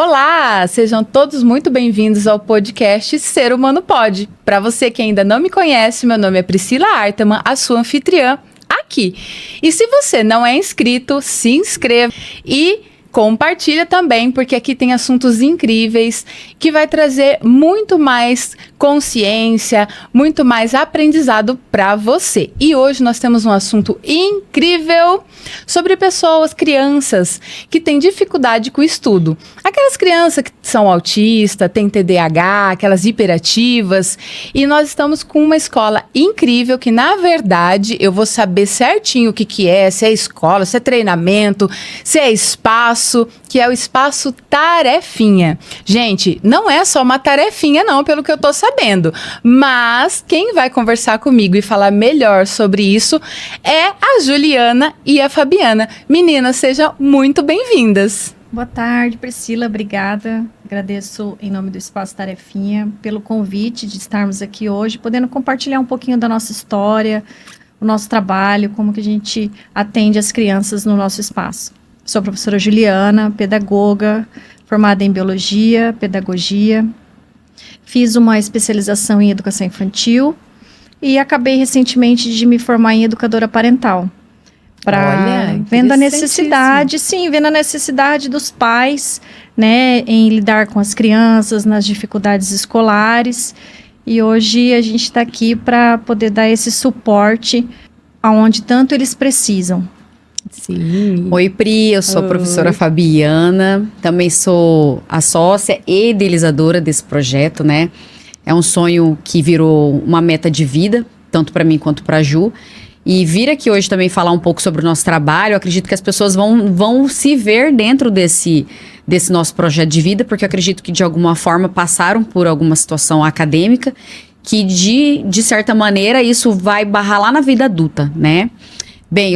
Olá, sejam todos muito bem-vindos ao podcast Ser Humano Pode. Para você que ainda não me conhece, meu nome é Priscila Arteman, a sua anfitriã aqui. E se você não é inscrito, se inscreva e compartilha também, porque aqui tem assuntos incríveis que vai trazer muito mais consciência, muito mais aprendizado para você. E hoje nós temos um assunto incrível sobre pessoas, crianças que têm dificuldade com o estudo. Aquelas crianças que são autistas, têm TDAH, aquelas hiperativas. E nós estamos com uma escola incrível que, na verdade, eu vou saber certinho o que é, se é escola, se é treinamento, se é espaço, que é o Espaço Tarefinha. Gente, não é só uma tarefinha não, pelo que eu tô sabendo, mas quem vai conversar comigo e falar melhor sobre isso é a Juliana e a Fabiana. Meninas, sejam muito bem-vindas. Boa tarde, Priscila, obrigada. Agradeço em nome do Espaço Tarefinha pelo convite de estarmos aqui hoje, podendo compartilhar um pouquinho da nossa história, o nosso trabalho, como que a gente atende as crianças no nosso espaço. Sou a professora Juliana, pedagoga, formada em Biologia, Pedagogia. Fiz uma especialização em Educação Infantil e acabei recentemente de me formar em Educadora Parental. Vendo a necessidade, vendo a necessidade dos pais, né, em lidar com as crianças, nas dificuldades escolares. E hoje a gente está aqui para poder dar esse suporte aonde tanto eles precisam. Sim. Oi, Pri, eu sou a professora Fabiana, também sou a sócia e idealizadora desse projeto, né? É um sonho que virou uma meta de vida, tanto para mim quanto para a Ju. E vir aqui hoje também falar um pouco sobre o nosso trabalho, eu acredito que as pessoas vão se ver dentro desse nosso projeto de vida, porque eu acredito que de alguma forma passaram por alguma situação acadêmica que de certa maneira isso vai barrar lá na vida adulta, né? Bem,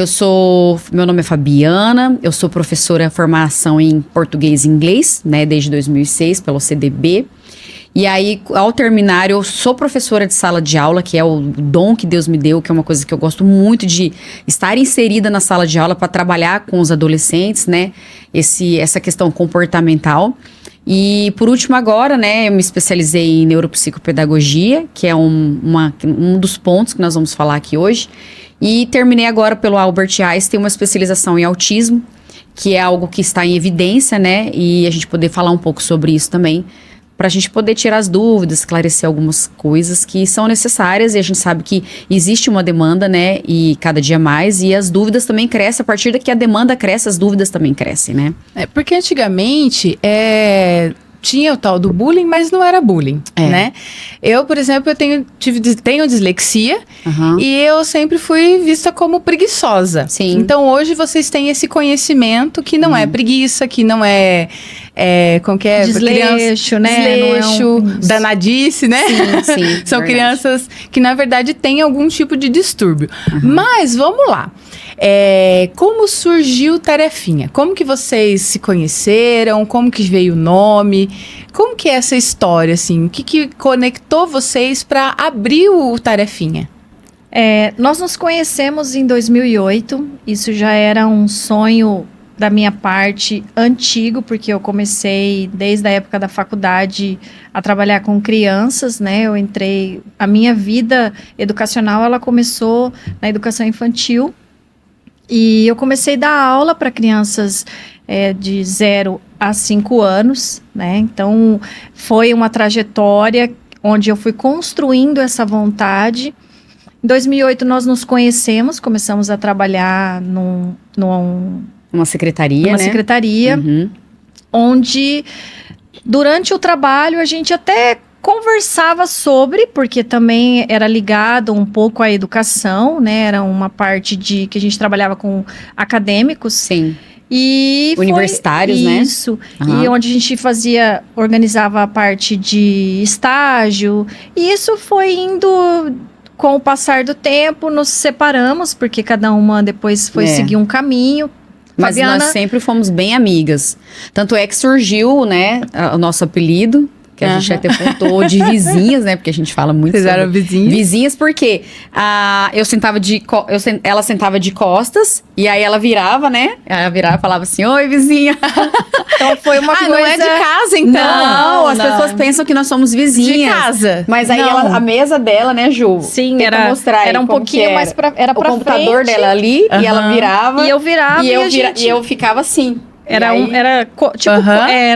meu nome é Fabiana, eu sou professora de formação em português e inglês, né, desde 2006, pelo CDB. E aí, ao terminar, eu sou professora de sala de aula, que é o dom que Deus me deu, que é uma coisa que eu gosto muito de estar inserida na sala de aula para trabalhar com os adolescentes, né, essa questão comportamental. E por último agora, né, eu me especializei em neuropsicopedagogia, que é um dos pontos que nós vamos falar aqui hoje. E terminei agora pelo Albert Einstein uma especialização em autismo, que é algo que está em evidência, né? E a gente poder falar um pouco sobre isso também, para a gente poder tirar as dúvidas, esclarecer algumas coisas que são necessárias. E a gente sabe que existe uma demanda, né? E cada dia mais, e as dúvidas também crescem. A partir daqui a demanda cresce, as dúvidas também crescem, né? Porque antigamente, tinha o tal do bullying, mas não era bullying, né? Eu, por exemplo, tenho dislexia e eu sempre fui vista como preguiçosa. Sim. Então, hoje vocês têm esse conhecimento que não é preguiça, que não é... como que é? Desleixo, né? Desleixo, danadice, né? Sim, São verdade. crianças que, na verdade, têm algum tipo de distúrbio. Mas, vamos lá. Como surgiu Tarefinha? Como que vocês se conheceram? Como que veio o nome? Como que é essa história, assim? O que conectou vocês para abrir o Tarefinha? Nós nos conhecemos em 2008, isso já era um sonho da minha parte antigo, porque eu comecei desde a época da faculdade a trabalhar com crianças, né? A minha vida educacional, ela começou na educação infantil, e eu comecei a dar aula para crianças de 0 a 5 anos, né? Então, foi uma trajetória onde eu fui construindo essa vontade. Em 2008, nós nos conhecemos, começamos a trabalhar Uma secretaria, uma né? secretaria, onde, durante o trabalho, a gente até conversava sobre, porque também era ligado um pouco à educação, né? Era uma parte que a gente trabalhava com acadêmicos. Sim. E universitários, né? Isso. E onde a gente organizava a parte de estágio. E isso foi indo... Com o passar do tempo, nos separamos, porque cada uma depois foi seguir um caminho. Mas Fabiana... nós sempre fomos bem amigas. Tanto é que surgiu, né, o nosso apelido, que a gente até apontou, de vizinhas, né? Porque a gente fala muito Vocês eram vizinhas? Vizinhas, porque ela sentava de costas, e aí ela virava, né? Ela virava e falava assim, oi, vizinha. Então foi uma coisa... não é de casa, então? Não, as pessoas pensam que nós somos vizinhas. De casa. Mas aí Não. a mesa dela, né, Ju? Sim, Tenta mostrar aí era um como pouquinho que mais pra frente. o computador dela ali, e ela virava. E eu virava e a gente... e eu ficava assim. Era, E aí- tipo,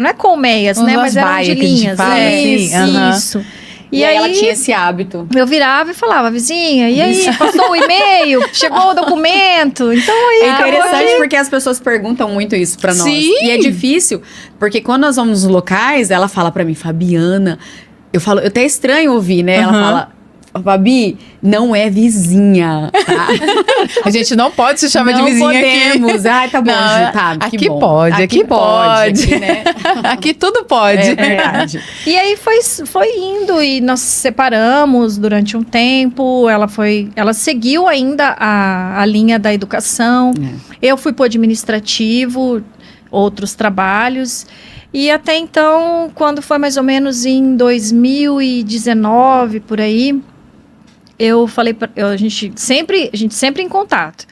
não é colmeias, né? Umas Mas eram de baias que a gente linhas. fala, assim, Isso. E aí ela tinha esse hábito. Eu virava e falava, vizinha, e aí, passou o e-mail? Chegou o documento? Então aí, É acabou interessante aqui. porque as pessoas perguntam muito isso pra nós. Sim. E é difícil, porque quando nós vamos nos locais, ela fala pra mim, Fabiana, eu até estranho ouvir, né? Ela fala, Fabi, não é vizinha, tá? A gente não pode se chamar Não de vizinha podemos. aqui. Ai, tá bom, Não, Ju, tá, que aqui bom. pode, aqui pode. Aqui, né? Aqui tudo pode. É verdade. E aí foi indo e nós separamos durante um tempo. Ela seguiu ainda a linha da educação. Eu fui pro administrativo, outros trabalhos. E até então, quando foi mais ou menos em 2019, por aí, eu falei a gente sempre em contato.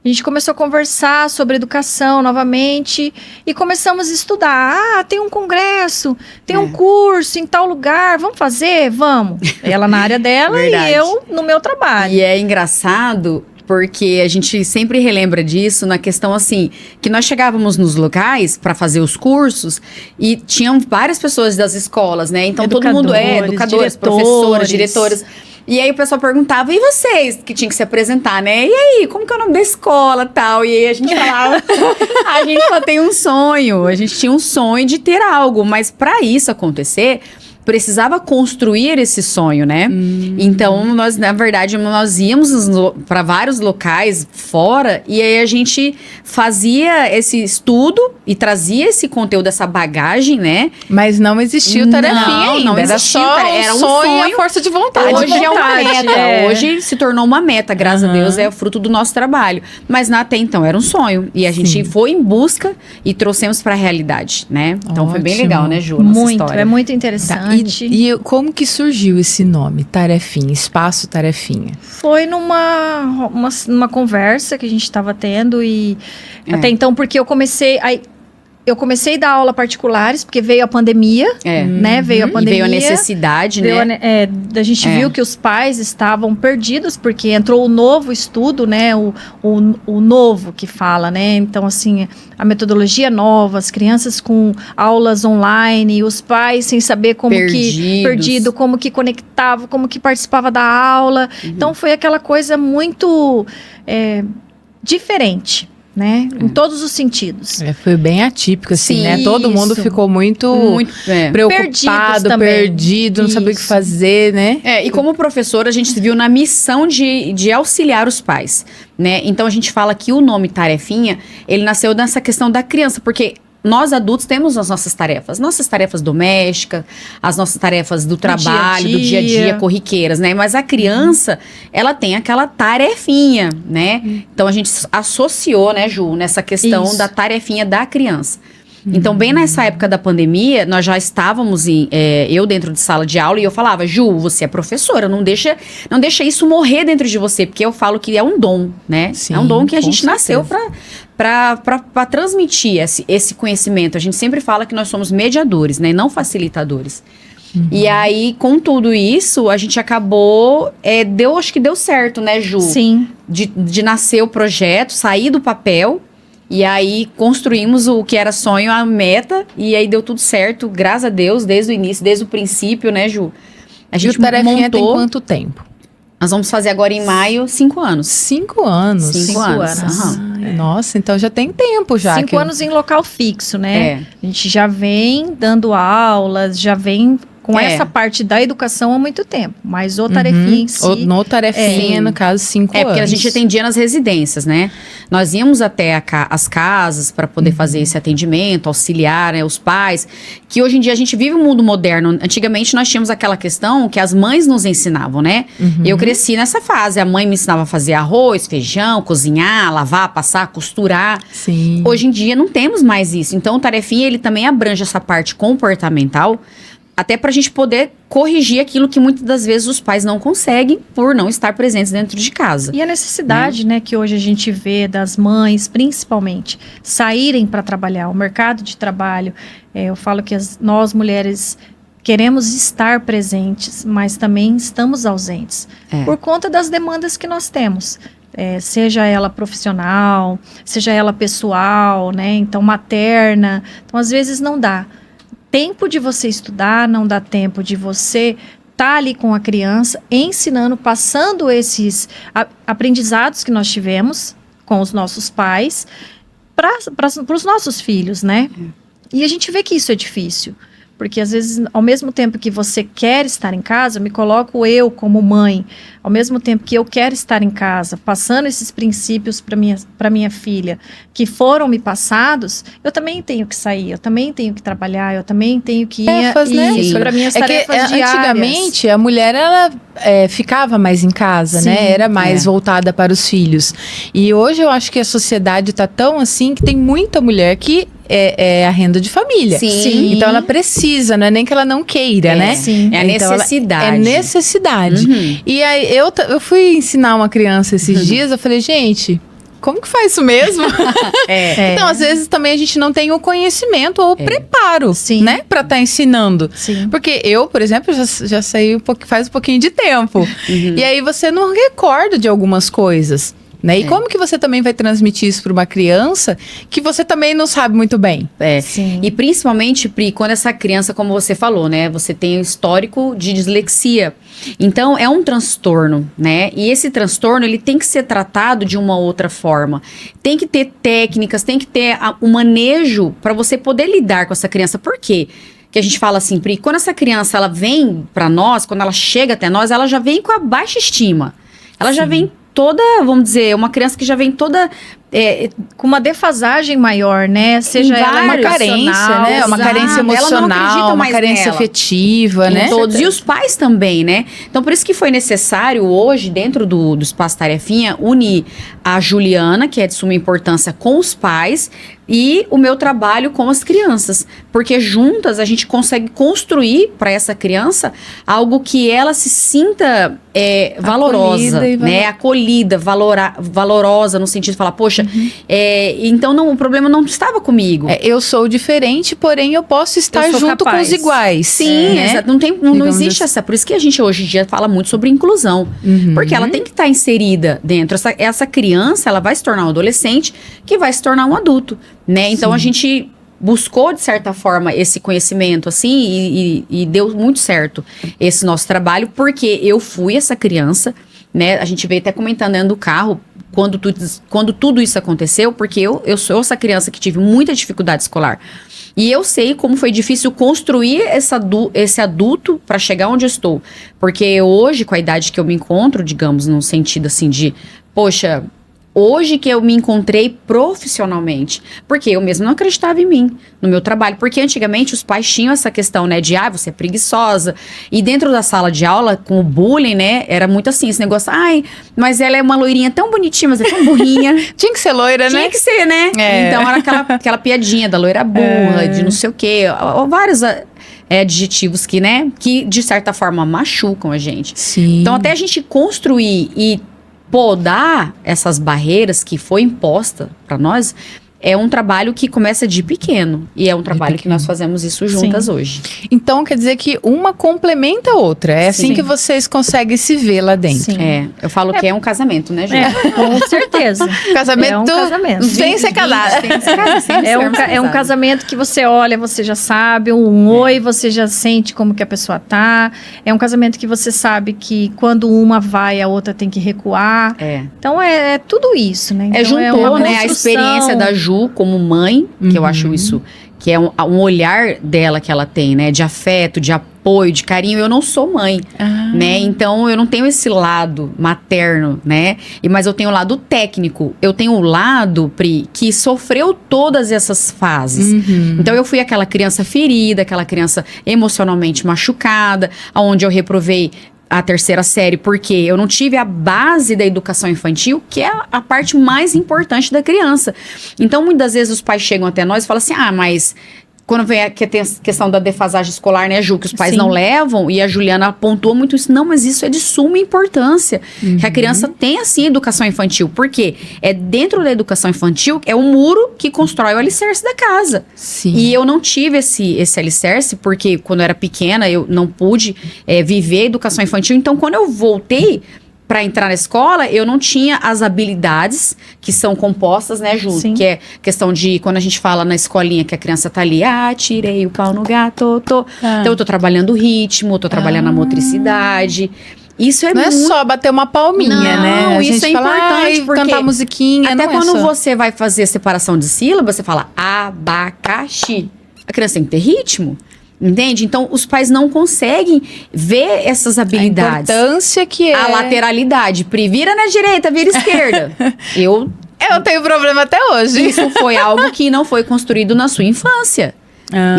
A gente começou a conversar sobre educação novamente e começamos a estudar. Tem um congresso, tem um curso em tal lugar, vamos fazer? Vamos. Ela na área dela Verdade. e eu no meu trabalho. E é engraçado porque a gente sempre relembra disso na questão assim, que nós chegávamos nos locais para fazer os cursos e tinham várias pessoas das escolas, né? Então todo mundo educadores, professores, diretores. E aí o pessoal perguntava, e vocês? Que tinha que se apresentar, né? E aí, como que é o nome da escola tal? E aí a gente falava, a gente só tem um sonho. A gente tinha um sonho de ter algo, mas para isso acontecer, precisava construir esse sonho, né? Então, nós, na verdade, nós íamos para vários locais fora e aí a gente fazia esse estudo e trazia esse conteúdo, essa bagagem, né? Mas não existiu tarefinha ainda. Não era existiu, só era um sonho e sonho. a força de vontade. Hoje é uma vontade, meta. é. Hoje se tornou uma meta, graças a Deus, é o fruto do nosso trabalho. Mas até então era um sonho. E a gente foi em busca e trouxemos para a realidade, né? Então foi bem Ótimo. legal, né, Ju? Nossa Muito, história. é muito Tá, interessante. e como que surgiu esse nome, Tarefinha, Espaço Tarefinha? Foi numa conversa que a gente estava tendo e até então, porque eu comecei a dar aula particulares, porque veio a pandemia, né? Veio a E pandemia. veio a necessidade, né? A gente viu que os pais estavam perdidos, porque entrou o novo estudo, né? O novo que fala, né? Então, assim, a metodologia nova, as crianças com aulas online, os pais sem saber como perdido, como que conectava, como que participava da aula. Então, foi aquela coisa muito diferente, né? Em todos os sentidos. Foi bem atípico, assim, Sim, né? Todo mundo isso. ficou muito preocupado, também. perdido, não sabia o que Isso. fazer, né? E como professora, a gente se viu na missão de auxiliar os pais, né? Então, a gente fala que o nome Tarefinha, ele nasceu nessa questão da criança, porque nós adultos temos as nossas tarefas domésticas, as nossas tarefas do trabalho, do dia a dia, corriqueiras, né? Mas a criança, ela tem aquela tarefinha, né? Então a gente associou, né, Ju, nessa questão da tarefinha da criança. Então, bem nessa época da pandemia, nós já estávamos eu dentro de sala de aula e eu falava, Ju, você é professora, não deixa isso morrer dentro de você, porque eu falo que é um dom, né? Sim, é um dom que a com gente nasceu certeza. para transmitir esse conhecimento. A gente sempre fala que nós somos mediadores, né? Não facilitadores. E aí, com tudo isso, a gente acabou... acho que deu certo, né, Ju? Sim. De nascer o projeto, sair do papel... E aí, construímos o que era sonho, a meta, e aí deu tudo certo, graças a Deus, desde o início, desde o princípio, né, Ju? A gente E o Tarefinha tem montou... quanto tempo? Nós vamos fazer agora em maio 5 anos. 5 anos. 5 anos. Aham. Ai, nossa, então já tem tempo já. 5 anos em local fixo, né? É. A gente já vem dando aulas, já vem com essa parte da educação há muito tempo. Mas o Tarefinha em si... No Tarefinha, no caso, 5 anos. Porque a gente atendia nas residências, né? Nós íamos até as casas para poder fazer esse atendimento, auxiliar, né, os pais. Que hoje em dia a gente vive um mundo moderno. Antigamente nós tínhamos aquela questão que as mães nos ensinavam, né? Eu cresci nessa fase. A mãe me ensinava a fazer arroz, feijão, cozinhar, lavar, passar, costurar. Sim. Hoje em dia não temos mais isso. Então o Tarefinha, ele também abrange essa parte comportamental. Até pra gente poder corrigir aquilo que muitas das vezes os pais não conseguem por não estar presentes dentro de casa. E a necessidade, né, que hoje a gente vê das mães, principalmente, saírem para trabalhar, o mercado de trabalho. Eu falo que nós mulheres queremos estar presentes, mas também estamos ausentes por conta das demandas que nós temos. Seja ela profissional, seja ela pessoal, né? Então, materna. Então, às vezes não dá tempo de você estudar, não dá tempo de você estar ali com a criança, ensinando, passando esses aprendizados que nós tivemos com os nossos pais para os nossos filhos, né? E a gente vê que isso é difícil. Porque, às vezes, ao mesmo tempo que você quer estar em casa, me coloco eu como mãe, ao mesmo tempo que eu quero estar em casa, passando esses princípios para minha filha, que foram me passados, eu também tenho que sair, eu também tenho que trabalhar, eu também tenho que ir para minhas tarefas diárias. Antigamente, a mulher, ela ficava mais em casa, né? Era mais voltada para os filhos. E hoje eu acho que a sociedade está tão assim, que tem muita mulher que é a renda de família. Sim. Então ela precisa, não é nem que ela não queira, né? Sim. É a então, necessidade. É necessidade. Uhum. E aí eu fui ensinar uma criança esses dias, eu falei, gente, como que faz isso mesmo? Então, às vezes também a gente não tem o conhecimento ou o preparo, né? Pra estar ensinando. Sim. Porque eu, por exemplo, já saí faz um pouquinho de tempo. E aí você não recorda de algumas coisas. Né? E como que você também vai transmitir isso para uma criança que você também não sabe muito bem? Sim. E principalmente, Pri, quando essa criança, como você falou, né? Você tem um histórico de dislexia. Então, é um transtorno, né? E esse transtorno, ele tem que ser tratado de uma outra forma. Tem que ter técnicas, tem que ter um manejo para você poder lidar com essa criança. Por quê? Que a gente fala assim, Pri, quando essa criança, ela vem para nós, quando ela chega até nós, ela já vem com a baixa estima. Ela já vem toda, vamos dizer, uma criança que já vem toda com uma defasagem maior, né? Seja ela uma carência, né? Uma carência emocional, uma carência afetiva, né? Todos. E os pais também, né? Então, por isso que foi necessário hoje, dentro do Espaço Tarefinha, unir a Juliana, que é de suma importância, com os pais e o meu trabalho com as crianças. Porque juntas a gente consegue construir para essa criança algo que ela se sinta valorosa, né? Acolhida, valorosa, no sentido de falar, poxa, então o problema não estava comigo. Eu sou diferente, porém eu posso estar junto com os iguais. Sim, exato. Não existe essa. Por isso que a gente hoje em dia fala muito sobre inclusão. Porque ela tem que estar inserida dentro. Essa criança, ela vai se tornar um adolescente que vai se tornar um adulto, né? Então a gente buscou, de certa forma, esse conhecimento, assim, e deu muito certo esse nosso trabalho, porque eu fui essa criança, né? A gente veio até comentando dentro do carro, quando tudo isso aconteceu, porque eu sou essa criança que tive muita dificuldade escolar. E eu sei como foi difícil construir esse adulto para chegar onde eu estou. Porque hoje, com a idade que eu me encontro, digamos, num sentido assim de, poxa, hoje que eu me encontrei profissionalmente, porque eu mesmo não acreditava em mim, no meu trabalho, porque antigamente os pais tinham essa questão, né, de, você é preguiçosa, e dentro da sala de aula, com o bullying, né, era muito assim, esse negócio, mas ela é uma loirinha tão bonitinha, mas é tão burrinha. Tinha que ser loira, né? Tinha que ser, né? Então era aquela piadinha da loira burra, de não sei o quê, vários adjetivos que, né, que de certa forma machucam a gente. Sim. Então até a gente construir e podar essas barreiras que foi imposta para nós é um trabalho que começa de pequeno. E é um trabalho que nós fazemos isso juntas hoje. Então, quer dizer que uma complementa a outra. É assim que vocês conseguem se ver lá dentro. Sim. Eu falo que é um casamento, né, gente? Com certeza. Casamento, é um casamento. Sem ser casada. É um casamento que você olha, você já sabe, oi, você já sente como que a pessoa tá. É um casamento que você sabe que quando uma vai, a outra tem que recuar. Então, é tudo isso, né? Então, juntou, né, a experiência da Ju como mãe, que eu acho isso, que é um olhar dela que ela tem, né, de afeto, de apoio, de carinho. Eu não sou mãe, né, então eu não tenho esse lado materno, né, mas eu tenho o lado técnico, eu tenho o lado, Pri, que sofreu todas essas fases. Então eu fui aquela criança ferida, aquela criança emocionalmente machucada, onde eu reprovei a 3ª série, porque eu não tive a base da educação infantil, que é a parte mais importante da criança. Então, muitas vezes os pais chegam até nós e falam assim, mas Quando vem a questão da defasagem escolar, né, Ju? Que os pais Sim. não levam, e a Juliana pontuou muito isso. Não, mas isso é de suma importância. Que a criança tenha, sim, educação infantil. Por quê? É dentro da educação infantil, é o muro que constrói o alicerce da casa. Sim. E eu não tive esse alicerce, porque quando eu era pequena, eu não pude viver a educação infantil. Então, quando eu voltei para entrar na escola, eu não tinha as habilidades que são compostas, né, Ju? Sim. Que é questão de, quando a gente fala na escolinha que a criança tá ali, tirei o pau no gato, tô. Então eu tô trabalhando o ritmo, tô trabalhando a motricidade. Isso é Não é muito... só bater uma palminha, Não, né? A isso gente é fala, importante, porque cantar musiquinha, Até não quando é só... você vai fazer separação de sílabas, você fala abacaxi. A criança tem que ter ritmo. Entende? Então, os pais não conseguem ver essas habilidades. A importância que é... A lateralidade. Vira na direita, vira esquerda. Eu tenho problema até hoje. Isso foi algo que não foi construído na sua infância.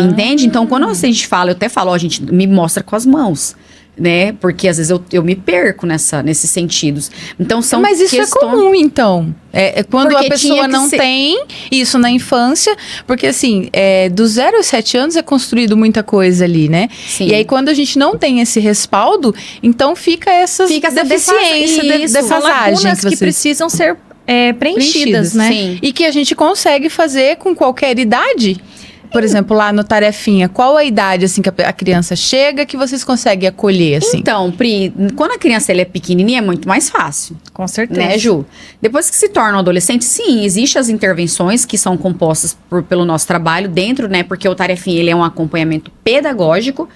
Entende? Então, quando a gente fala, eu até falo, a gente me mostra com as mãos. Né? Porque às vezes eu me perco nesses sentidos. Então são Mas isso é comum, então. Quando Porque a pessoa não tem isso na infância, porque assim, do 0 aos 7 anos é construído muita coisa ali, né? Sim. E aí quando a gente não tem esse respaldo, então fica essa deficiência, defasagem lacunas que precisam ser preenchidas, né? Sim. E que a gente consegue fazer com qualquer idade. Por exemplo, lá no Tarefinha, qual a idade, assim, que a criança chega que vocês conseguem acolher, assim? Então, Pri, quando a criança ela é pequenininha, é muito mais fácil. Com certeza. Né, Ju? Depois que se torna um adolescente, sim, existem as intervenções que são compostas pelo nosso trabalho dentro, né? Porque o Tarefinha, ele é um acompanhamento pedagógico,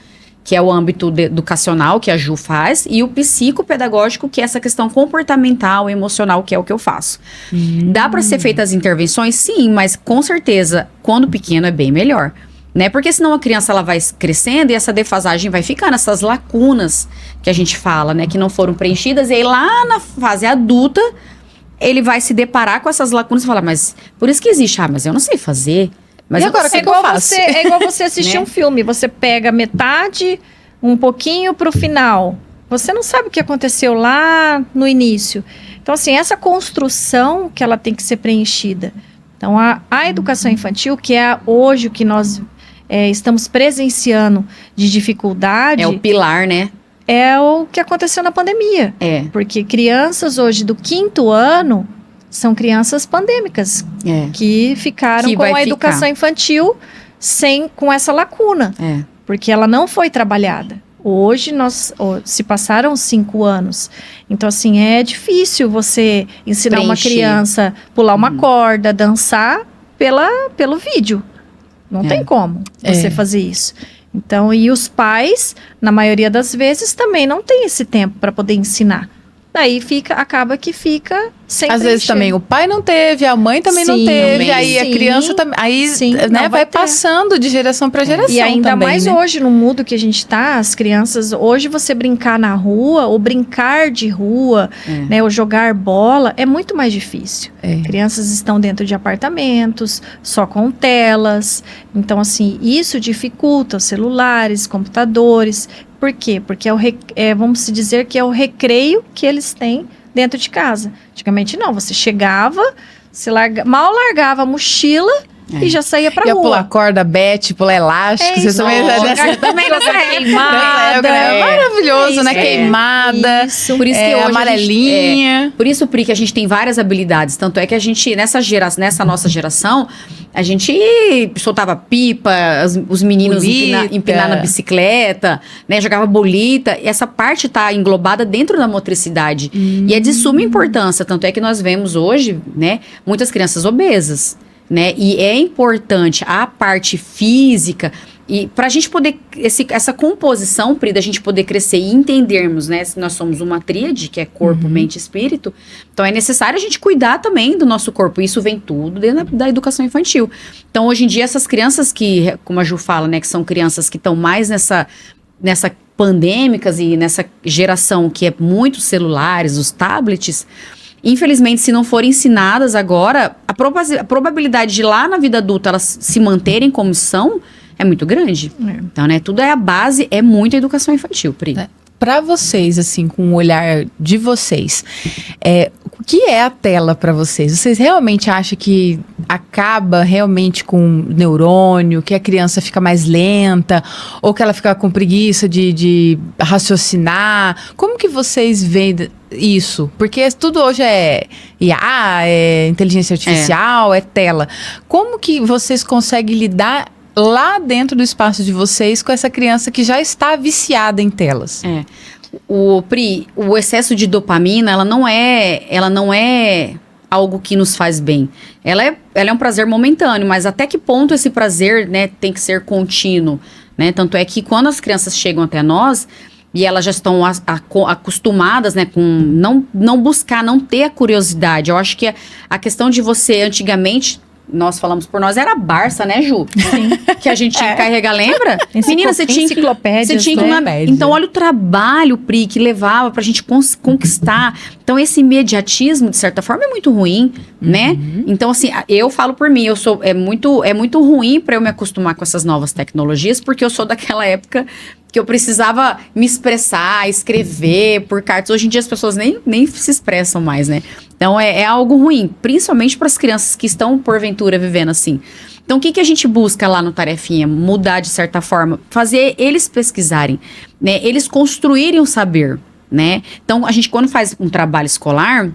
que é o âmbito educacional que a Ju faz, e o psicopedagógico, que é essa questão comportamental, emocional, que é o que eu faço. Dá para ser feitas as intervenções? Sim, mas com certeza, quando pequeno é bem melhor. Né? Porque senão a criança ela vai crescendo e essa defasagem vai ficar nessas lacunas que a gente fala, né? Que não foram preenchidas, e aí lá na fase adulta, ele vai se deparar com essas lacunas e falar, mas por isso que existe, mas eu não sei fazer. Mas e agora, o que eu faço? É igual você assistir Né? um filme. Você pega metade, um pouquinho pro final. Você não sabe o que aconteceu lá no início. Então, assim, essa construção que ela tem que ser preenchida. Então, a educação infantil, que é hoje o que nós estamos presenciando de dificuldade... É o pilar, né? É o que aconteceu na pandemia. Porque crianças hoje do 5º ano... São crianças pandêmicas que ficaram com a educação infantil com essa lacuna. Porque ela não foi trabalhada. Hoje, se passaram 5 anos. Então, assim, é difícil você ensinar uma criança a pular uma corda, dançar pelo vídeo. Não tem como você fazer isso. Então, e os pais, na maioria das vezes, também não têm esse tempo para poder ensinar. Daí acaba que fica sem Às vezes também o pai não teve, a mãe também não teve, aí a criança também, aí né, vai passando de geração para geração. E ainda também, mais né? hoje, no mundo que a gente tá, as crianças, hoje você brincar na rua, ou brincar de rua, né, ou jogar bola, é muito mais difícil. Crianças estão dentro de apartamentos, só com telas, então assim, isso dificulta os celulares, computadores. Por quê? Porque vamos dizer que é o recreio que eles têm dentro de casa. Antigamente não, você chegava, mal largava a mochila e já saía pra rua. Ia pular corda, bete, pular elástico. Você também queimada. É maravilhoso, né? Queimada. Isso. Por isso que hoje amarelinha. Por isso, Pri, que a gente tem várias habilidades. Tanto é que a gente, nessa nossa geração, a gente soltava pipa, os meninos empinar na bicicleta, né? Jogava bolita. E essa parte tá englobada dentro da motricidade. E é de suma importância. Tanto é que nós vemos hoje, né? Muitas crianças obesas. Né? E é importante a parte física e para a gente poder essa composição, Pri, da gente poder crescer e entendermos, né? Nós somos uma tríade, que é corpo, mente e espírito. Então é necessário a gente cuidar também do nosso corpo. Isso vem tudo dentro da educação infantil. Então hoje em dia essas crianças que, como a Ju fala, né, que são crianças que estão mais nessa pandêmicas e nessa geração que é muito celulares, os tablets. Infelizmente, se não forem ensinadas agora, a probabilidade de lá na vida adulta elas se manterem como são é muito grande. Então, né, tudo a base é muito a educação infantil, Pri. Para vocês, assim, com o olhar de vocês, o que é a tela para vocês? Vocês realmente acham que acaba realmente com neurônio, que a criança fica mais lenta, ou que ela fica com preguiça de raciocinar? Como que vocês veem isso? Porque tudo hoje é IA, é inteligência artificial, é tela. Como que vocês conseguem lidar lá dentro do espaço de vocês com essa criança que já está viciada em telas? Pri, o excesso de dopamina, ela não é algo que nos faz bem. Ela é um prazer momentâneo, mas até que ponto esse prazer, né, tem que ser contínuo, né? Tanto é que quando as crianças chegam até nós e elas já estão acostumadas, né, com não buscar, não ter a curiosidade. Eu acho que a questão de você, antigamente, nós falamos por nós, era a Barça, né, Ju? Sim. Que a gente tinha que carregar, lembra? Menina, você tinha enciclopédias, que Então, olha o trabalho, Pri, que levava pra gente conquistar. Então, esse imediatismo, de certa forma, é muito ruim, né? Então, assim, eu falo por mim, é muito ruim pra eu me acostumar com essas novas tecnologias, porque eu sou daquela época que eu precisava me expressar, escrever por cartas. Hoje em dia as pessoas nem se expressam mais, né? Então é algo ruim, principalmente para as crianças que estão, porventura, vivendo assim. Então o que a gente busca lá no Tarefinha? Mudar de certa forma, fazer eles pesquisarem, né? Eles construírem o saber, né? Então a gente, quando faz um trabalho escolar,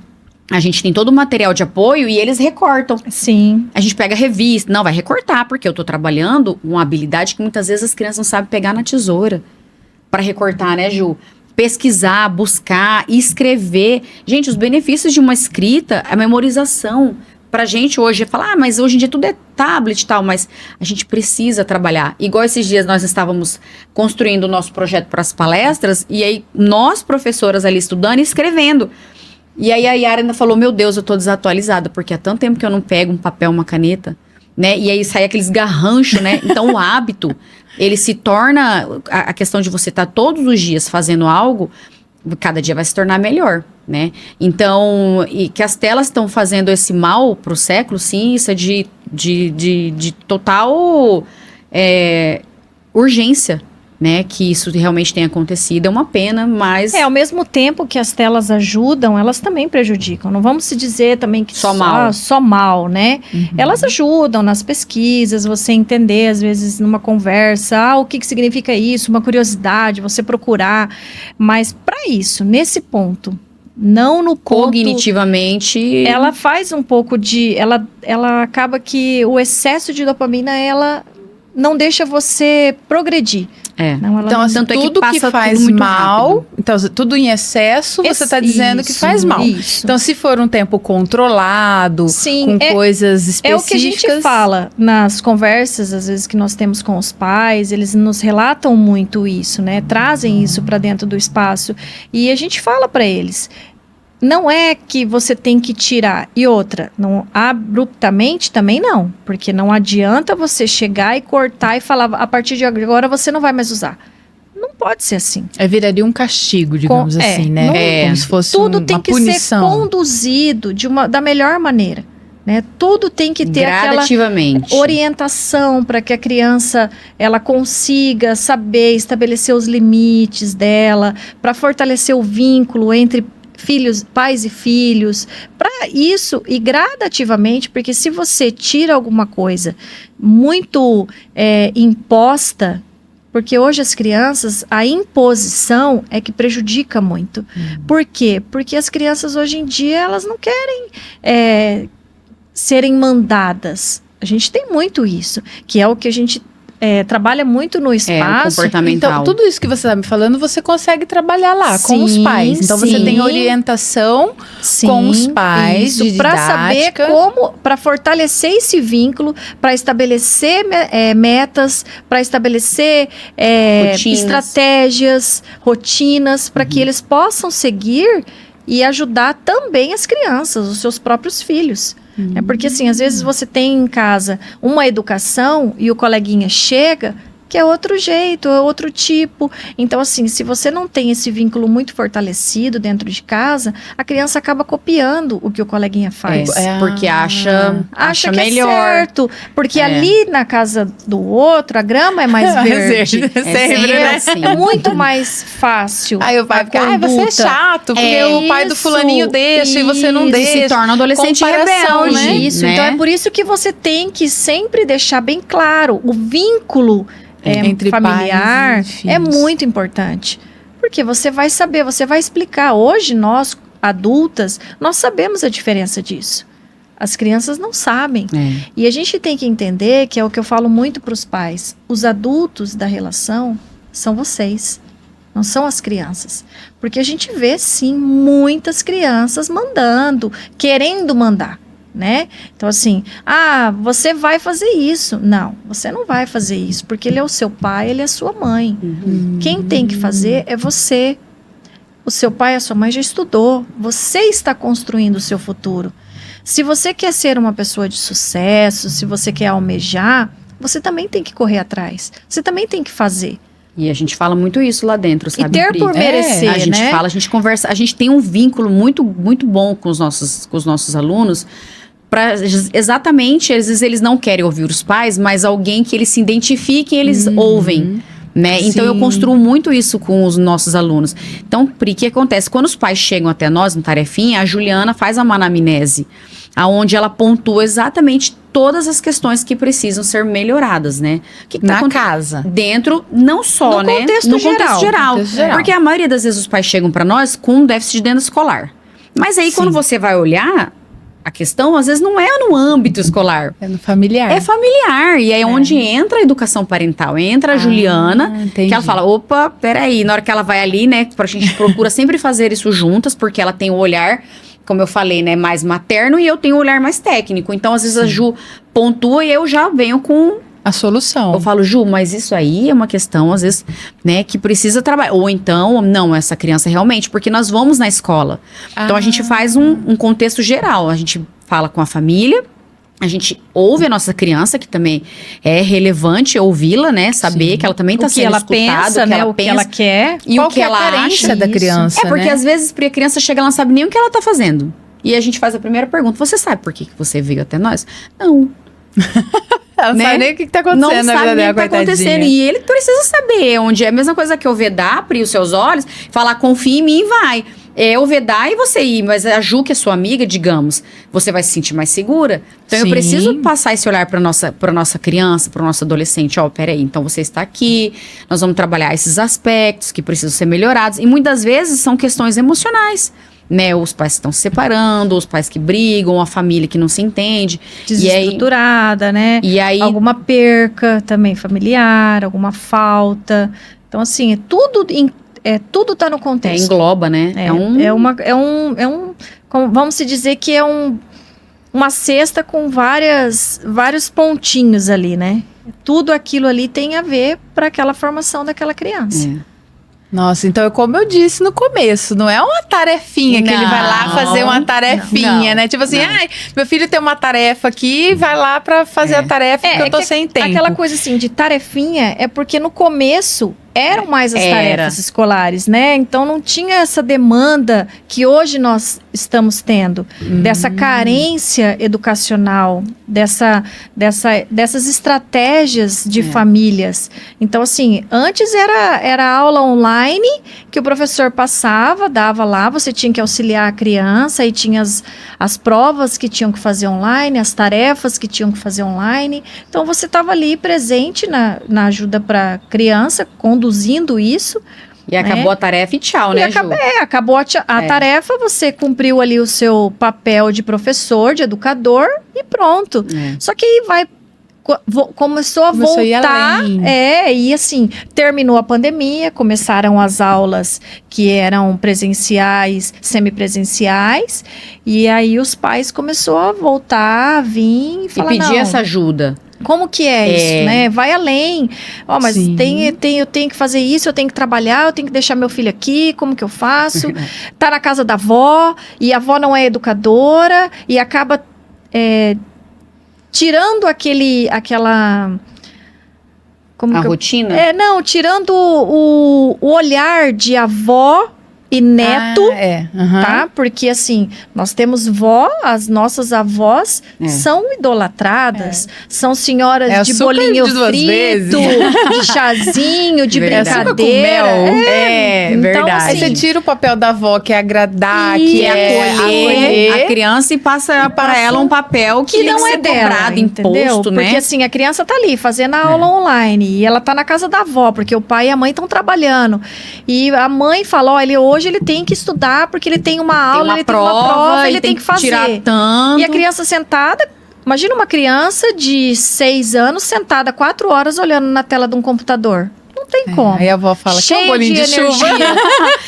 a gente tem todo o material de apoio e eles recortam. Sim. A gente pega a revista. Não, vai recortar, porque eu tô trabalhando uma habilidade que muitas vezes as crianças não sabem pegar na tesoura para recortar, né, Ju? Pesquisar, buscar, escrever. Gente, os benefícios de uma escrita, a memorização. Pra gente hoje, falar, mas hoje em dia tudo é tablet e tal, mas a gente precisa trabalhar. Igual esses dias nós estávamos construindo o nosso projeto para as palestras, e aí nós, professoras ali estudando e escrevendo. E aí a Yara ainda falou, meu Deus, eu tô desatualizada, porque há tanto tempo que eu não pego um papel, uma caneta, né? E aí sai aqueles garranchos, né? Então o hábito, ele se torna, a questão de você estar todos os dias fazendo algo, cada dia vai se tornar melhor, né? Então, e que as telas estão fazendo esse mal pro século, sim, isso é de total urgência, né, que isso realmente tenha acontecido. É uma pena, mas... ao mesmo tempo que as telas ajudam, elas também prejudicam. Não vamos se dizer também que só mal, né? Elas ajudam nas pesquisas, você entender, às vezes, numa conversa, o que significa isso, uma curiosidade, você procurar. Mas, para isso, nesse ponto, não no ponto... Cognitivamente... Ela faz um pouco de... Ela acaba que o excesso de dopamina, ela não deixa você progredir. Não, então, assim, tudo que faz tudo mal, rápido. Então, tudo em excesso, você está dizendo que faz mal. Isso. Então, se for um tempo controlado, com coisas específicas... É o que a gente fala nas conversas, às vezes, que nós temos com os pais, eles nos relatam muito isso, né? Trazem isso para dentro do espaço. E a gente fala para eles... Não é que você tem que tirar. E outra, não abruptamente também não. Porque não adianta você chegar e cortar e falar, a partir de agora você não vai mais usar. Não pode ser assim. Viraria um castigo, digamos assim, né? Como se fosse tudo tem que punição. Ser conduzido da melhor maneira. Né? Tudo tem que ter aquela orientação para que a criança ela consiga saber estabelecer os limites dela, para fortalecer o vínculo entre pais e filhos, para isso e gradativamente, porque se você tira alguma coisa muito imposta, porque hoje as crianças, a imposição é que prejudica muito. Por quê? Porque as crianças hoje em dia, elas não querem serem mandadas. A gente tem muito isso, que é o que a gente trabalha muito no espaço. Comportamental. Então, tudo isso que você está me falando, você consegue trabalhar lá com os pais. Então, você tem orientação com os pais para saber como, para fortalecer esse vínculo, para estabelecer metas, para estabelecer estratégias, rotinas, para que eles possam seguir e ajudar também as crianças, os seus próprios filhos. Porque assim, às vezes você tem em casa uma educação e o coleguinha chega, que é outro jeito, é outro tipo. Então, assim, se você não tem esse vínculo muito fortalecido dentro de casa, a criança acaba copiando o que o coleguinha faz. Porque acha que melhor. É certo, porque ali na casa do outro, a grama é mais verde. Sempre, né? assim. É muito mais fácil. Aí o pai fica, você é chato, porque o pai do fulaninho deixa e você não deixa. Se torna um adolescente Comparação, rebelde, né? Isso, né? então é por isso que você tem que sempre deixar bem claro, o vínculo entre familiar pais e filhos. é muito importante. Porque você vai saber, você vai explicar. Hoje, nós, adultas, nós sabemos a diferença disso. As crianças não sabem. E a gente tem que entender, que é o que eu falo muito para os pais, os adultos da relação são vocês, não são as crianças. Porque a gente vê, sim, muitas crianças mandando, querendo mandar, né? Então, assim, você vai fazer isso. Não, você não vai fazer isso, porque ele é o seu pai, ele é a sua mãe. Quem tem que fazer é você. O seu pai e a sua mãe já estudou. Você está construindo o seu futuro. Se você quer ser uma pessoa de sucesso, se você quer almejar, você também tem que correr atrás. Você também tem que fazer. E a gente fala muito isso lá dentro, sabe? E ter Pri? por merecer, a gente né? fala, a gente conversa, a gente tem um vínculo muito, muito bom com os nossos alunos. Exatamente, às vezes eles não querem ouvir os pais, mas alguém que eles se identifiquem, eles ouvem. Né? Então eu construo muito isso com os nossos alunos. Então, Pri, o que acontece? Quando os pais chegam até nós no Tarefinha, a Juliana faz uma anamnese, aonde ela pontua exatamente todas as questões que precisam ser melhoradas, né? O que Na casa. Dentro, não só, No né? contexto geral. Porque a maioria das vezes os pais chegam para nós com um déficit de dentro escolar. Mas aí, quando você vai olhar, a questão, às vezes, não é no âmbito escolar. É no familiar. É familiar. E é onde entra a educação parental. Entra a Juliana, entendi. que ela fala, opa, peraí. Na hora que ela vai ali, né, a gente procura sempre fazer isso juntas, porque ela tem o olhar, como eu falei, né, mais materno, e eu tenho o olhar mais técnico. Então, às vezes, a Ju pontua e eu já venho com a solução. Eu falo, Ju, mas isso aí é uma questão, às vezes, né, que precisa trabalhar. Ou então, não, essa criança realmente, porque nós vamos na escola. Então, a gente faz um contexto geral. A gente fala com a família, a gente ouve a nossa criança, que também é relevante ouvi-la, né, saber que ela também está sendo escutada, pensa, né, o que ela quer. E qual o que é a ela carência acha da criança, É porque, né? às vezes, a criança chega, ela não sabe nem o que ela está fazendo. E a gente faz a primeira pergunta, você sabe por que você veio até nós? Não. Ela não sabe nem o que tá acontecendo não na sabe vida nem dela, o que tá coitadinha. acontecendo. E ele precisa saber onde é. A mesma coisa que eu vedar, abrir os seus olhos, falar, confia em mim e vai. Eu vedar e você ir. Mas a Ju, que é sua amiga, digamos, você vai se sentir mais segura. Então, eu Sim. preciso passar esse olhar pra nossa criança, pro nosso adolescente. Ó, peraí, então você está aqui, nós vamos trabalhar esses aspectos que precisam ser melhorados. E muitas vezes são questões emocionais. Né, os pais que estão se separando, os pais que brigam, a família que não se entende. Desestruturada, né? E aí, alguma perca também familiar, alguma falta. Então, assim, tudo tá no contexto. engloba, né? Vamos se dizer que é uma cesta com vários pontinhos ali, né? Tudo aquilo ali tem a ver para aquela formação daquela criança. Nossa, então, como eu disse no começo, não é uma tarefinha que ele vai lá fazer uma tarefinha, né? Tipo assim, ai, meu filho tem uma tarefa aqui, vai lá pra fazer a tarefa porque eu tô sem tempo. Aquela coisa assim, de tarefinha, é porque no começo eram mais as tarefas escolares, né? Então não tinha essa demanda que hoje nós estamos tendo, dessa carência educacional, dessas estratégias de famílias. Então, assim, antes era aula online que o professor passava, dava lá, você tinha que auxiliar a criança, e tinha as provas que tinham que fazer online, as tarefas que tinham que fazer online. Então, você estava ali presente na ajuda para a criança, conduzindo isso. E acabou a tarefa e tchau, né, Ju? Acabou a tarefa, você cumpriu ali o seu papel de professor, de educador e pronto. Só que aí começou a voltar, e assim, terminou a pandemia, começaram as aulas que eram presenciais, semipresenciais, e aí os pais começaram a voltar, a vir e falar, e pedir essa ajuda. Como que é isso, né? Vai além. Mas eu tenho que fazer isso, eu tenho que trabalhar, eu tenho que deixar meu filho aqui, como que eu faço? Tá na casa da avó, e a avó não é educadora, e acaba tirando como A que eu- rotina? Não, tirando o olhar de avó e neto, Aham. tá? Porque assim, nós temos as nossas avós são idolatradas, são senhoras É de açúcar bolinho de 2 frito, vezes. de chazinho, de Verdade. brincadeira. Açúcar com mel. É, Então, verdade. Aí você tira o papel da avó, que é agradar, E que é acolher. a criança e passa para ela um papel que Que não tem é ser dela, cobrado, entendeu? imposto, né? Porque assim, a criança tá ali fazendo a aula online e ela tá na casa da avó, porque o pai e a mãe estão trabalhando. E a mãe fala, olha, hoje ele tem que estudar porque ele tem uma Tem aula, uma ele tem uma prova, ele e tem que fazer. tirar tanto. E a criança sentada, imagina uma criança de 6 anos sentada 4 horas olhando na tela de um computador. Não tem como. Aí a avó fala, que é um Cheio bolinho de chuva. energia.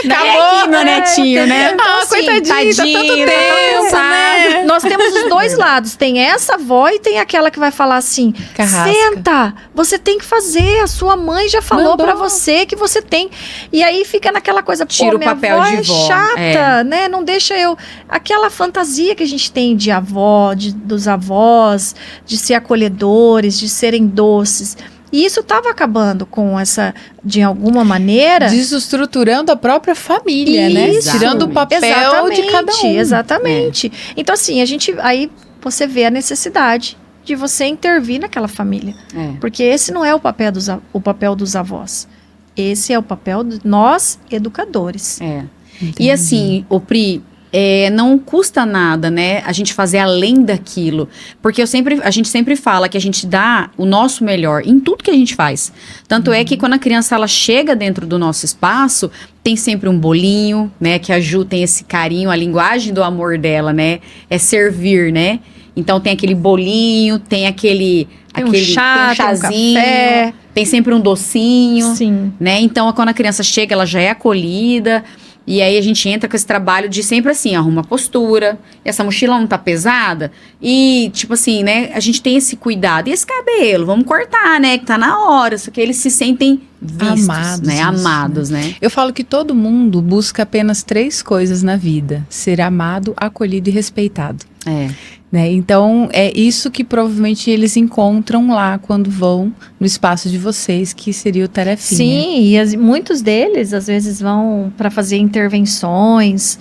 Acabou, meu netinho, né? Então, Ah, assim, coitadinho, tá tanto tadinho, tempo, tá né? Nós temos os dois lados. Tem essa avó e tem aquela que vai falar assim: Carrasca. senta, você tem que fazer. A sua mãe já falou Mandou. pra você que você tem. E aí fica naquela coisa, Tira pô, o minha papel avó de é vó. chata, né? Não deixa eu. Aquela fantasia que a gente tem de avó, dos avós, de ser acolhedores, de serem doces. E isso estava acabando com essa, de alguma maneira. Desestruturando a própria família, né? Isso. Tirando o papel de cada um. Exatamente. Então, assim, aí você vê a necessidade de você intervir naquela família. É. Porque esse não é o papel dos avós. Esse é o papel de nós, educadores. É. E assim, o Pri, não custa nada, né, a gente fazer além daquilo. Porque a gente sempre fala que a gente dá o nosso melhor em tudo que a gente faz. Tanto é que quando a criança ela chega dentro do nosso espaço, tem sempre um bolinho, né, que ajuda, tem esse carinho, a linguagem do amor dela, né, é servir, né. Então tem aquele bolinho, tem aquele Tem um chá, tem um chazinho, café. tem sempre um docinho, Sim. né? Então, quando a criança chega, ela já é acolhida. E aí a gente entra com esse trabalho de sempre assim, arruma a postura. Essa mochila não tá pesada. E, tipo assim, né? A gente tem esse cuidado. E esse cabelo? Vamos cortar, né? Que tá na hora. Só que eles se sentem vistos, Amados, né? isso, Amados, né? Eu falo que todo mundo busca apenas 3 coisas na vida: ser amado, acolhido e respeitado. É. Né? Então, é isso que provavelmente eles encontram lá quando vão no espaço de vocês, que seria o Tarefinha. Sim, e muitos deles às vezes vão para fazer intervenções.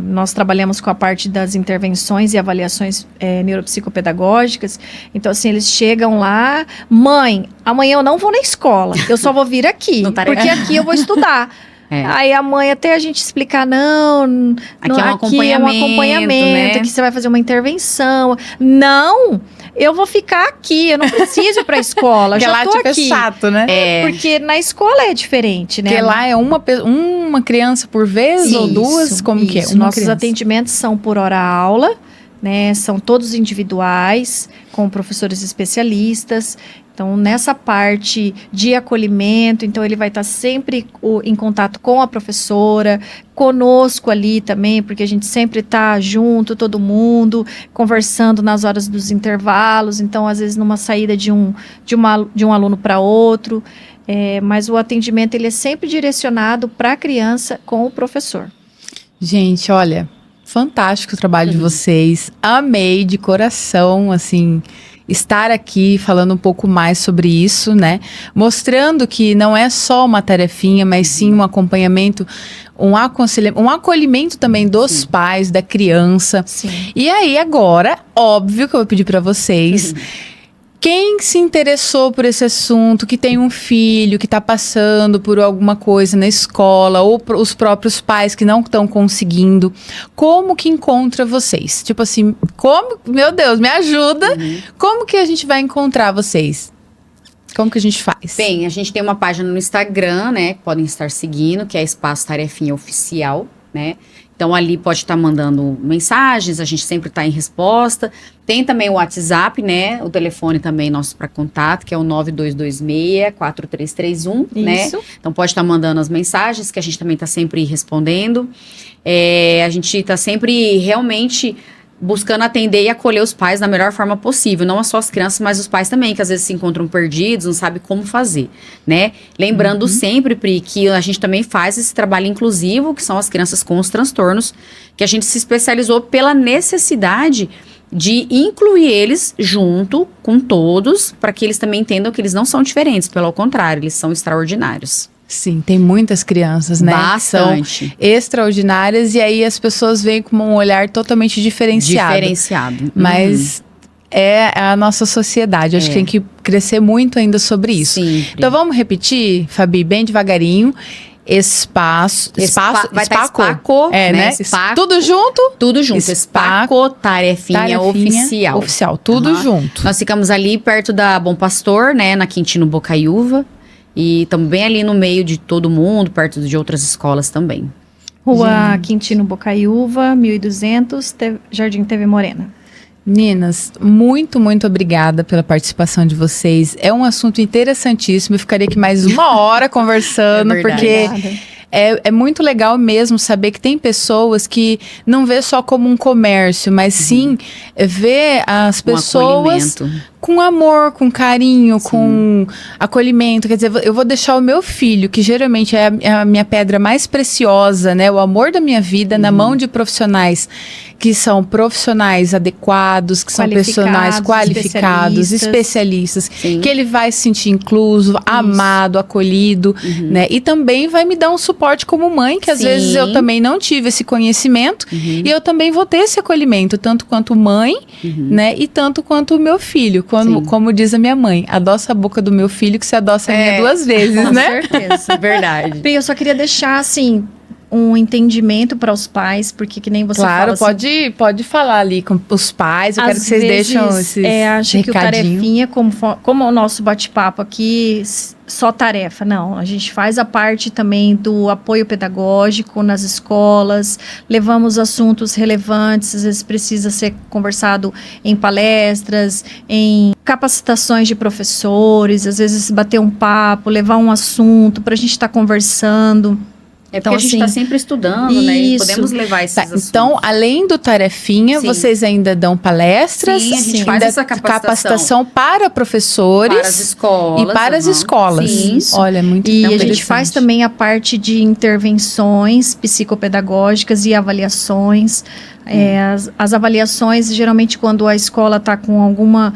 Nós trabalhamos com a parte das intervenções e avaliações neuropsicopedagógicas. Então, assim, eles chegam lá, mãe, amanhã eu não vou na escola, eu só vou vir aqui, No Tarefinha. porque aqui eu vou estudar. É. Aí a mãe, até a gente explicar, Aqui é um acompanhamento, né? aqui você vai fazer uma intervenção. Não, eu vou ficar aqui, eu não preciso ir para a escola, eu Porque já lá tô tipo, aqui. é chato, né? Porque na escola é diferente, né? Porque lá é uma criança por vez ou 2? Como que é? Isso. Uma Nossos criança. atendimentos são por hora-aula, né? São todos individuais, com professores especialistas. Então, nessa parte de acolhimento, então ele vai estar sempre em contato com a professora, conosco ali também, porque a gente sempre está junto, todo mundo, conversando nas horas dos intervalos. Então, às vezes, numa saída de um aluno para outro. Mas o atendimento ele é sempre direcionado para a criança com o professor. Gente, olha, fantástico o trabalho de vocês. Amei de coração, assim, estar aqui falando um pouco mais sobre isso, né? Mostrando que não é só uma tarefinha, mas sim um acompanhamento, um acolhimento também dos pais, da criança. Sim. E aí, agora, óbvio que eu vou pedir para vocês. Quem se interessou por esse assunto, que tem um filho que está passando por alguma coisa na escola, ou os próprios pais que não estão conseguindo, como que encontra vocês? Tipo assim, meu Deus, me ajuda, como que a gente vai encontrar vocês? Como que a gente faz? Bem, a gente tem uma página no Instagram, né? Que podem estar seguindo, que é Espaço Tarefinha Oficial, né? Então, ali pode estar mandando mensagens, a gente sempre está em resposta. Tem também o WhatsApp, né? O telefone também nosso para contato, que é o 9226-4331, né? Isso. Então, pode estar mandando as mensagens, que a gente também está sempre respondendo. A gente está sempre realmente buscando atender e acolher os pais da melhor forma possível, não só as crianças, mas os pais também, que às vezes se encontram perdidos, não sabem como fazer, né? Lembrando sempre, Pri, que a gente também faz esse trabalho inclusivo, que são as crianças com os transtornos, que a gente se especializou pela necessidade de incluir eles junto com todos, para que eles também entendam que eles não são diferentes, pelo contrário, eles são extraordinários. Sim, tem muitas crianças, né? Bastante. Que são extraordinárias e aí as pessoas veem com um olhar totalmente diferenciado. Mas é a nossa sociedade. Acho que tem que crescer muito ainda sobre isso. Sempre. Então vamos repetir, Fabi, bem devagarinho. Espaço. Vai estar Spaco, né? Spaco. Tudo junto? Tudo junto. Spaco, tarefinha oficial. Oficial, tudo junto. Nós ficamos ali perto da Bom Pastor, né? Na Quintino Bocaiúva. E estamos bem ali no meio de todo mundo, perto de outras escolas também. Rua Quintino Bocaiúva, 1200, Jardim TV Morena. Meninas, muito, muito obrigada pela participação de vocês. É um assunto interessantíssimo. Eu ficaria aqui mais 1 hora conversando, porque é muito legal mesmo saber que tem pessoas que não vê só como um comércio, mas sim vê as pessoas com amor, com carinho, com acolhimento. Quer dizer, eu vou deixar o meu filho, que geralmente é a minha pedra mais preciosa, né? O amor da minha vida na mão de profissionais que são profissionais adequados, que são profissionais qualificados, especialistas, que ele vai se sentir incluso, amado, acolhido, né? E também vai me dar um suporte como mãe, que às vezes eu também não tive esse conhecimento, e eu também vou ter esse acolhimento, tanto quanto mãe, né? E tanto quanto o meu filho. Como diz a minha mãe, adoça a boca do meu filho que se adoça a minha 2 vezes, né? Com certeza. Verdade. Pri, eu só queria deixar, assim, um entendimento para os pais, porque que nem você fala... Claro, pode falar ali com os pais, eu quero que vocês deixem esses acho que o tarefinha, como o nosso bate-papo aqui, só tarefa, não. A gente faz a parte também do apoio pedagógico nas escolas, levamos assuntos relevantes, às vezes precisa ser conversado em palestras, em capacitações de professores, às vezes bater um papo, levar um assunto para a gente estar conversando. Então, a gente está sempre estudando, né? E podemos levar esses assuntos. Então, além do tarefinha, vocês ainda dão palestras? Sim, a gente faz essa capacitação para professores. Para as escolas. E para as escolas. Sim. Olha, muito interessante. E a gente faz também a parte de intervenções psicopedagógicas e avaliações. As avaliações, geralmente, quando a escola está com alguma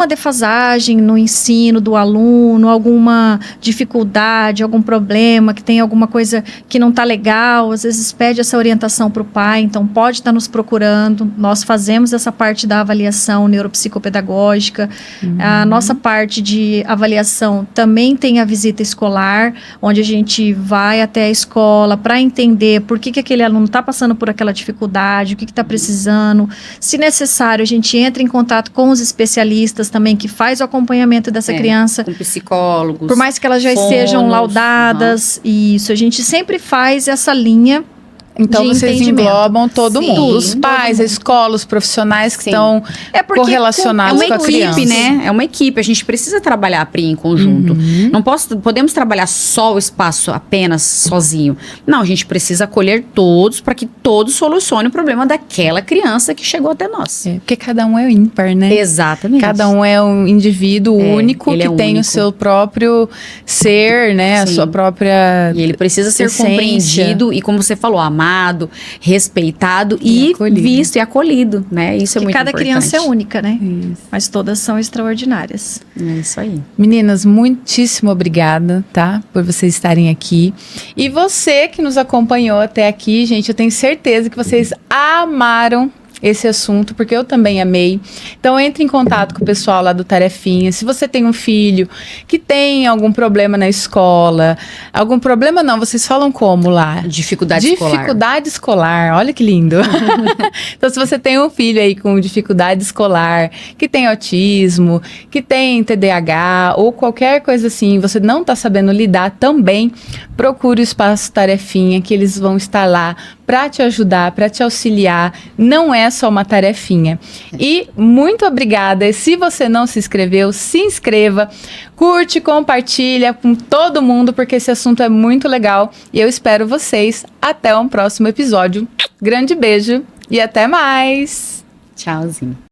defasagem no ensino do aluno, alguma dificuldade, algum problema, que tem alguma coisa que não está legal, às vezes pede essa orientação para o pai, então pode estar nos procurando. Nós fazemos essa parte da avaliação neuropsicopedagógica. A nossa parte de avaliação também tem a visita escolar, onde a gente vai até a escola para entender por que aquele aluno está passando por aquela dificuldade, o que está precisando. Se necessário, a gente entra em contato com os especialistas também, que faz o acompanhamento dessa criança. Com psicólogos. Por mais que elas já estejam laudadas. Isso, a gente sempre faz essa linha. Então, vocês englobam todo mundo. Os pais, a escola, os profissionais que estão correlacionados com a criança. Né? É uma equipe. A gente precisa trabalhar, Pri, em conjunto. Não podemos trabalhar só o espaço apenas sozinho. Não, a gente precisa acolher todos para que todos solucionem o problema daquela criança que chegou até nós. Porque cada um é ímpar, né? Exatamente. Cada um é um indivíduo único que tem o seu próprio ser, né? A sua própria E ele precisa ser compreendido e, como você falou, amado, respeitado e visto e acolhido, né? Isso é muito importante. Cada criança é única, né? Isso. Mas todas são extraordinárias. É isso aí. Meninas, muitíssimo obrigada, tá? Por vocês estarem aqui. E você que nos acompanhou até aqui, gente, eu tenho certeza que vocês amaram esse assunto, porque eu também amei. Então, entre em contato com o pessoal lá do Tarefinha. Se você tem um filho que tem algum problema na escola, algum problema não, vocês falam como lá? Dificuldade escolar, olha que lindo. Então, se você tem um filho aí com dificuldade escolar, que tem autismo, que tem TDAH ou qualquer coisa assim, você não está sabendo lidar também, procure o Espaço Tarefinha, que eles vão estar lá para te ajudar, para te auxiliar. Não é só uma tarefinha. E muito obrigada. E se você não se inscreveu, se inscreva, curte, compartilha com todo mundo, porque esse assunto é muito legal. E eu espero vocês até um próximo episódio. Grande beijo e até mais! Tchauzinho.